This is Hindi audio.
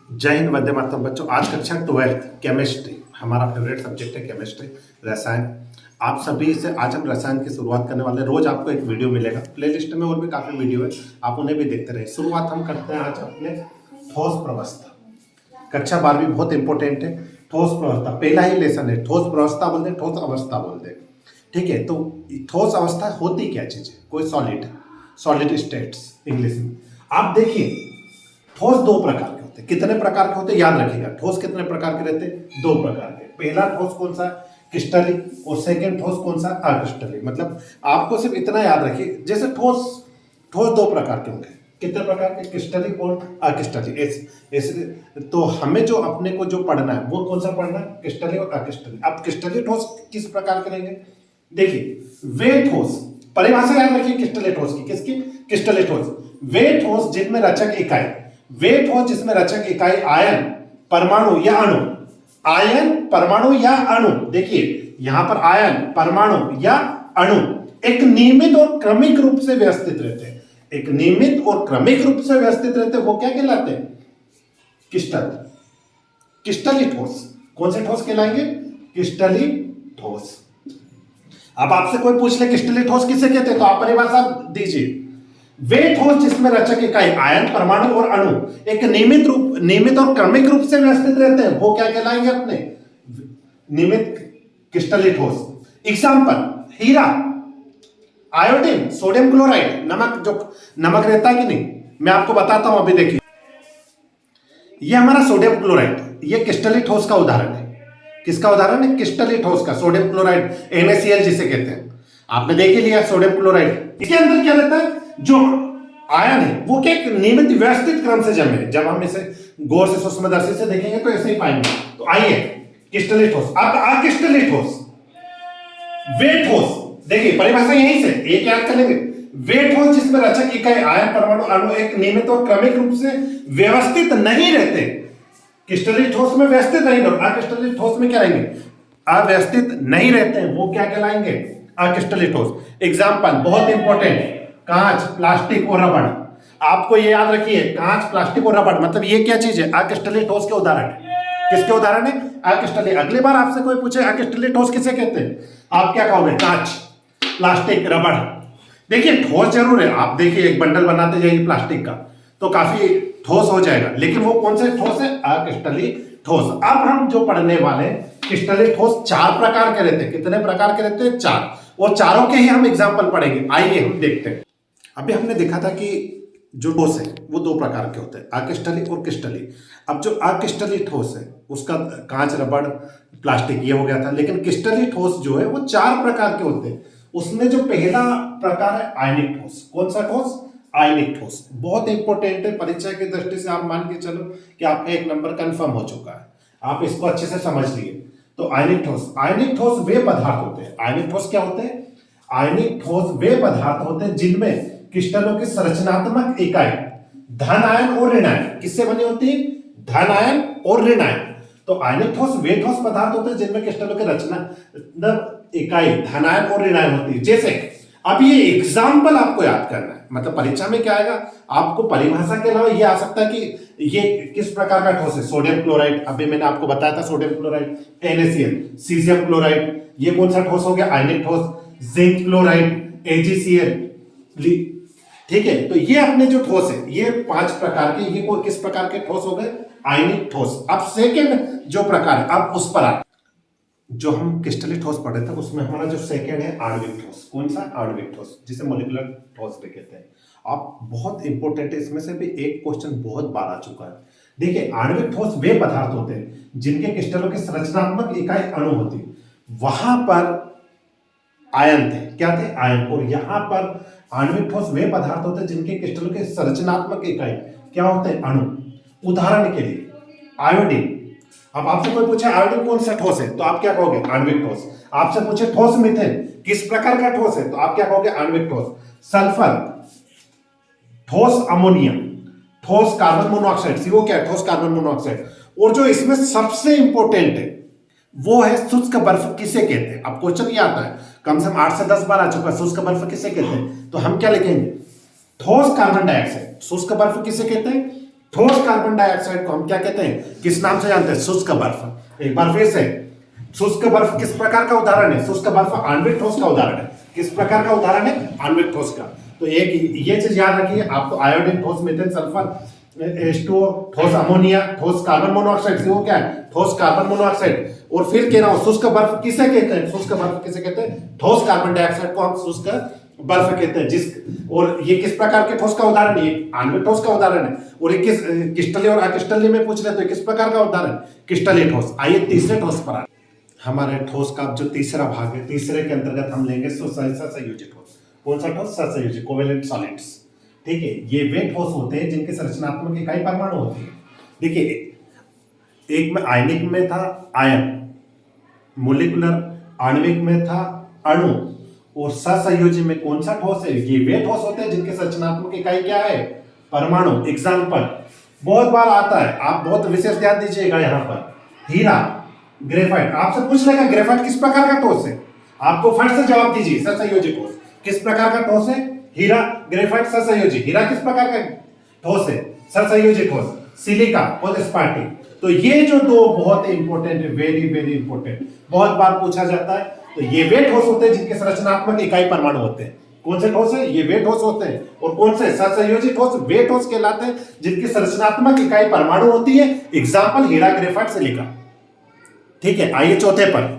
जय हिंद, वंदे मातरम। बच्चों, आज कक्षा 12th केमिस्ट्री हमारा फेवरेट सब्जेक्ट है। केमिस्ट्री, रसायन। आप सभी से आज हम रसायन की शुरुआत करने वाले हैं। रोज आपको एक वीडियो मिलेगा, प्लेलिस्ट में और भी काफ़ी वीडियो है, आप उन्हें भी देखते रहे। शुरुआत हम करते हैं आज अपने ठोस प्रवस्था। कक्षा 12वीं बहुत इंपॉर्टेंट है। ठोस प्रवस्था पहला ही लेसन है। ठोस प्रवस्था बोलते हैं, ठोस अवस्था बोलते हैं। ठीक है, तो ठोस अवस्था होती क्या चीज़ है? कोई सॉलिड स्टेट्स इंग्लिश में। आप देखिए, ठोस दो प्रकार के होते हैं। कितने प्रकार के होते हैं याद रखिएगा। ठोस कितने प्रकार के रहते हैं? दो प्रकार के। पहला ठोस कौन सा? क्रिस्टलिक। और सेकंड ठोस कौन सा? अक्रिस्टलिक। मतलब आपको सिर्फ इतना याद रखिए, जैसे ठोस ठोस दो प्रकार के होंगे। कितने प्रकार के? क्रिस्टलिक और अक्रिस्टलिक। ऐसे तो हमें जो अपने को जो पढ़ना है वो कौन सा पढ़ना है? क्रिस्टलिक और अक्रिस्टलिक। अब क्रिस्टलिक ठोस किस प्रकार के रहेंगे? देखिए, वे ठोस, परिभाषा याद रखिए क्रिस्टलिक ठोस की। किसकी? क्रिस्टलिक ठोस। वे ठोस जिनमें रचक इकाई, वे ठोस जिसमें रचक इकाई आयन, परमाणु या अणु। आयन, परमाणु या अणु। देखिए यहां पर आयन, परमाणु या अणु एक नियमित और क्रमिक रूप से व्यवस्थित रहते हैं। एक नियमित और क्रमिक रूप से व्यवस्थित रहते हैं, वो क्या कहलाते हैं? क्रिस्टल। क्रिस्टलिक ठोस। कौन से ठोस कहलाएंगे? क्रिस्टलिक ठोस। अब आपसे कोई पूछ ले क्रिस्टलिक ठोस किसे कहते हैं, तो आप परिभाषा दीजिए। वे ठोस जिसमें रचक इकाई आयन, परमाणु और अणु एक नियमित और क्रमिक रूप से व्यवस्थित रहते हैं, वो क्या कहलाएंगे? अपने नियमित क्रिस्टलिक ठोस। एग्जांपल, हीरा, आयोडीन, सोडियम क्लोराइड। नमक, जो नमक रहता है कि नहीं, मैं आपको बताता हूं। अभी देखिए, ये हमारा सोडियम क्लोराइड, ये क्रिस्टलिक ठोस का उदाहरण है। किसका उदाहरण है? क्रिस्टलिक ठोस का। सोडियम क्लोराइड, NaCl जिसे कहते हैं। आपने देख ही लिया सोडियम क्लोराइड। इसके अंदर क्या रहता है? जो आयन है वो क्या नियमित व्यवस्थित क्रम से जमे। जब हम इसे गौर से सूक्ष्मदर्शी से देखेंगे तो ऐसे ही पाएंगे। तो आइए, क्रिस्टलिक ठोस। अब अक्रिस्टलिक ठोस, वे ठोस। देखिए परिभाषा यहीं से एक याद करेंगे। वे ठोस जिसमें रचक इकाई आयन, परमाणु, अणु एक नियमित और क्रमिक रूप से व्यवस्थित नहीं रहते। क्रिस्टलिक ठोस में व्यवस्थित नहीं रहते, अक्रिस्टलिक ठोस में क्या रहेंगे? अव्यवस्थित नहीं रहते हैं, वो क्या कहलाएंगे? अक्रिस्टलिक ठोस। एग्जांपल बहुत इंपॉर्टेंट, कांच, प्लास्टिक और रबड़। आपको ये याद रखिए, कांच, प्लास्टिक और रबड़, मतलब ये क्या चीज है? अक्रिस्टलिक ठोस के उदाहरण है। किसके उदाहरण है? अक्रिस्टलिक। अगली बार आपसे कोई पूछे अक्रिस्टलिक ठोस किसे कहते हैं, आप क्या कहोगे? कांच, प्लास्टिक, रबड़। देखिए ठोस जरूर है। आप देखिए, एक बंडल बनाते जाइए प्लास्टिक का तो काफी ठोस हो जाएगा, लेकिन वो कौन से ठोस है? अक्रिस्टलिक ठोस। अब हम जो पढ़ने वाले हैं, क्रिस्टलिक ठोस चार प्रकार के रहते हैं। कितने प्रकार के रहते हैं? चार। और चारों के ही हम एग्जाम्पल पढ़ेंगे। आइए हम देखते हैं। अभी हमने देखा था कि जो ठोस है वो दो प्रकार के होते हैं, अक्रिस्टलिक और क्रिस्टलिक। अब जो अक्रिस्टलिक ठोस है उसका कांच, रबड़, प्लास्टिक ये हो गया था। लेकिन क्रिस्टलिक ठोस जो है वो चार प्रकार के होते हैं। उसमें जो पहला प्रकार है आयनिक ठोस। कौन सा ठोस? आयनिक ठोस। बहुत इंपॉर्टेंट है, परीक्षा की दृष्टि से आप मान के चलो कि आपका एक नंबर कंफर्म हो चुका है। आप इसको अच्छे से समझ लिए। तो आयनिक ठोस, आयनिक ठोस वे पदार्थ होते हैं। आयनिक ठोस क्या होते हैं? आयनिक ठोस वे पदार्थ होते हैं जिनमें क्रिस्टलों की संरचनात्मक इकाई धन आयन और ऋण आयन किससे बनी होती है? धन आयन और ऋण आयन। तो आयनिक ठोस वे ठोस पदार्थ होते हैं जिनमें क्रिस्टलों की रचना इकाई धन आयन और ऋण आयन होती है। जैसे अब ये एग्जाम्पल आपको याद करना है, मतलब परीक्षा में क्या आएगा, आपको परिभाषा के अलावा ये आ सकता है कि ये किस प्रकार का ठोस है। सोडियम क्लोराइड, अभी मैंने आपको बताया था sodium chloride, NaCl, caesium chloride, ये कौन सा ठोस हो गया? आयनिक ठोस। Zinc chloride, AgCl। ठीक है, तो ये अपने जो ठोस है ये पांच प्रकार के, ये किस प्रकार के ठोस हो गए? आयनिक ठोस। अब सेकेंड जो प्रकार है, अब उस पर आ, जो हम क्रिस्टलिक ठोस पढ़े थे उसमें हमारा जो सेकेंड है आणविक ठोस। कौन सा? आणविक ठोस, जिसे मोलिकुलर ठोस भी कहते हैं। आप बहुत इंपॉर्टेंट है, इसमें से भी एक क्वेश्चन बहुत बार आ चुका है। देखिए, आणविक ठोस वे पदार्थ होते हैं जिनके क्रिस्टलों की संरचनात्मक इकाई अणु होती है। वहां पर आयन थे। क्या थे? आयन। और यहां पर आणविक ठोस वे पदार्थ होते हैं जिनके क्रिस्टलों के संरचनात्मक इकाई क्या होते हैं? अणु। उदाहरण के लिए आयोडीन। अब आपसे कोई पूछे आयोडीन कौन सा ठोस है, तो आप क्या कहोगे? आणविक ठोस। आपसे पूछे ठोस मीथेन किस प्रकार का ठोस है, तो आप क्या कहोगे? आणविक ठोस। सल्फर, ठोस अमोनिया, ठोस कार्बन मोनोऑक्साइड। CO क्या है? ठोस कार्बन मोनोऑक्साइड। और जो इसमें सबसे इंपॉर्टेंट है वो है शुष्क बर्फ किसे कहते हैं। अब क्वेश्चन ये आता है, कम से कम 8 से 10 बार आ चुका है, शुष्क बर्फ किसे कहते हैं, तो हम क्या लिखेंगे? ठोस कार्बन डाइऑक्साइड। शुष्क बर्फ किसे कहते हैं? ठोस कार्बन डाइऑक्साइड को हम क्या कहते हैं, किस नाम से जानते हैं, शुष्क बर्फ। एक बार फिर से, शुष्क बर्फ किस प्रकार का उदाहरण है, शुष्क बर्फ आणविक ठोस का उदाहरण है। किस प्रकार का उदाहरण है, आणविक ठोस का। तो एक ये चीज याद रखिए, आपको आयोडीन, ठोस मीथेन सल्फर, H2O, ठोस अमोनिया, ठोस कार्बन मोनोऑक्साइड, वो क्या है, ठोस कार्बन मोनोऑक्साइड। और फिर कह रहा हूं शुष्क बर्फ किसे कहते हैं, शुष्क बर्फ किसे कहते हैं, ठोस कार्बन डाइऑक्साइड को हम शुष्क बर्फ कहते हैं। जिस और ये किस प्रकार के ठोस का उदाहरण है, ये आणविक ठोस का उदाहरण है। और ये किस क्रिस्टलीय और अक्रिस्टलीय में पूछ रहे तो किस प्रकार का उदाहरण, क्रिस्टलीय ठोस। आइए तीसरे ठोस पर आए। हमारे ठोस का जो तीसरा भाग है, तीसरे के अंतर्गत हम लेंगे सहसंयोजी ठोस। कौन सा ठोस, सहसंयोजी, कोवेलेंट सॉलिड्स। ठीक है, ये वे ठोस होते हैं जिनके संरचनात्मक इकाई परमाणु होती है। देखिए, एक में आयनिक में था आयन, मोलिकुलर आणविक में था अणु, और सहसंयोजी में कौन सा ठोस है, ये वे ठोस होते हैं जिनके संरचनात्मक इकाई क्या है, परमाणु। एग्जाम्पल बहुत बार आता है, आप बहुत विशेष ध्यान दीजिएगा यहाँ पर, हीरा, ग्रेफाइट। आपसे पूछ लेगा ग्रेफाइट किस प्रकार का ठोस है, आपको फट से जवाब दीजिए, सहसंयोजी ठोस। किस प्रकार का ठोस है, हीरा, ग्रेफाइट, सहसंयोजी। हीरा किस प्रकार का ठोस है, सहसंयोजी ठोस। सिलिका, फेल्डस्पाटी। तो ये जो दो बहुत इंपॉर्टेंट है, वेरी वेरी इंपॉर्टेंट, बहुत बार पूछा जाता है। तो ये वे ठोस होते हैं जिनके संरचनात्मक इकाई परमाणु होते हैं। कौन से ठोस है, ये वे ठोस होते हैं। और कौन से, सहसंयोजी ठोस वे ठोस कहलाते हैं जिनकी संरचनात्मक इकाई परमाणु होती है। एग्जाम्पल हीरा, ग्रेफाइट, सिलिका। ठीक है, आइए चौथे पर।